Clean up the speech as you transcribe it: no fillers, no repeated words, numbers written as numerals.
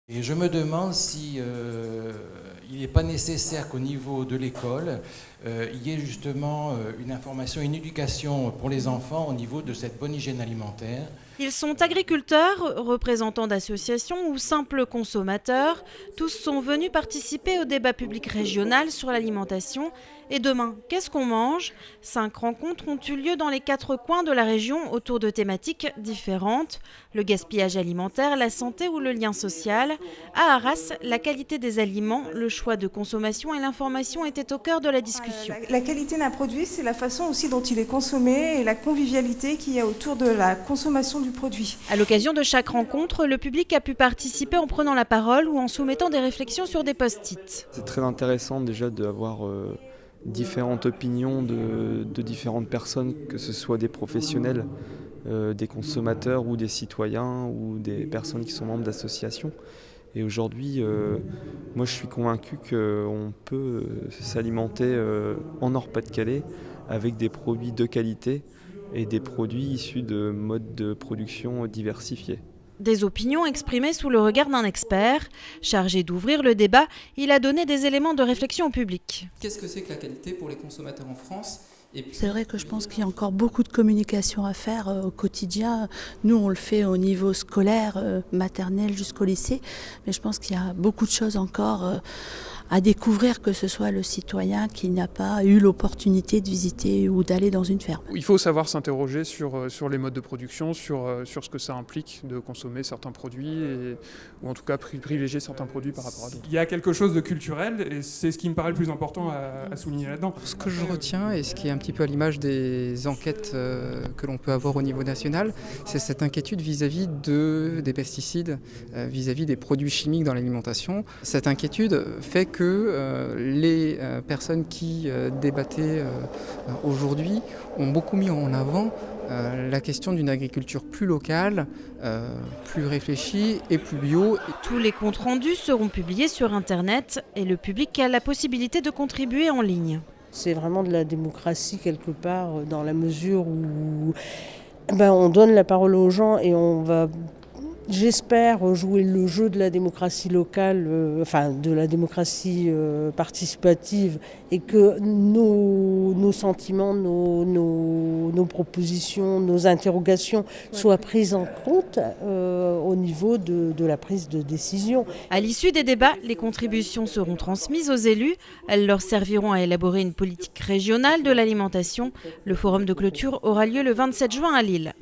Et je me demande si il n'est pas nécessaire qu'au niveau de l'école, il y ait justement une information, une éducation pour les enfants au niveau de cette bonne hygiène alimentaire. Ils sont agriculteurs, représentants d'associations ou simples consommateurs. Tous sont venus participer au débat public régional sur l'alimentation. Et demain, qu'est-ce qu'on mange ? 5 rencontres ont eu lieu dans les 4 coins de la région autour de thématiques différentes. Le gaspillage alimentaire, la santé ou le lien social. À Arras, la qualité des aliments, le choix de consommation et l'information étaient au cœur de la discussion. La qualité d'un produit, c'est la façon aussi dont il est consommé et la convivialité qu'il y a autour de la consommation du produit. À l'occasion de chaque rencontre, le public a pu participer en prenant la parole ou en soumettant des réflexions sur des post-it. C'est très intéressant déjà d'avoir différentes opinions de différentes personnes, que ce soit des professionnels, des consommateurs ou des citoyens ou des personnes qui sont membres d'associations. Et aujourd'hui, moi je suis convaincu qu'on peut s'alimenter en Nord-Pas-de-Calais avec des produits de qualité et des produits issus de modes de production diversifiés. Des opinions exprimées sous le regard d'un expert. Chargé d'ouvrir le débat, il a donné des éléments de réflexion au public. Qu'est-ce que c'est que la qualité pour les consommateurs en France ? C'est vrai que je pense qu'il y a encore beaucoup de communication à faire au quotidien. Nous, on le fait au niveau scolaire, maternel jusqu'au lycée, mais je pense qu'il y a beaucoup de choses encore à découvrir, que ce soit le citoyen qui n'a pas eu l'opportunité de visiter ou d'aller dans une ferme. Il faut savoir s'interroger sur les modes de production, sur ce que ça implique de consommer certains produits, ou en tout cas privilégier certains produits par rapport à d'autres. Il y a quelque chose de culturel et c'est ce qui me paraît le plus important à souligner là-dedans. Ce que je retiens et ce qui est un petit peu à l'image des enquêtes que l'on peut avoir au niveau national, c'est cette inquiétude vis-à-vis des pesticides, vis-à-vis des produits chimiques dans l'alimentation. Cette inquiétude fait que les personnes qui débattaient aujourd'hui ont beaucoup mis en avant la question d'une agriculture plus locale, plus réfléchie et plus bio. Tous les comptes rendus seront publiés sur Internet et le public a la possibilité de contribuer en ligne. C'est vraiment de la démocratie quelque part, dans la mesure où on donne la parole aux gens et on va, j'espère, jouer le jeu de la démocratie locale, de la démocratie participative, et que nos sentiments, nos propositions, nos interrogations soient prises en compte au niveau de la prise de décision. À l'issue des débats, les contributions seront transmises aux élus. Elles leur serviront à élaborer une politique régionale de l'alimentation. Le forum de clôture aura lieu le 27 juin à Lille.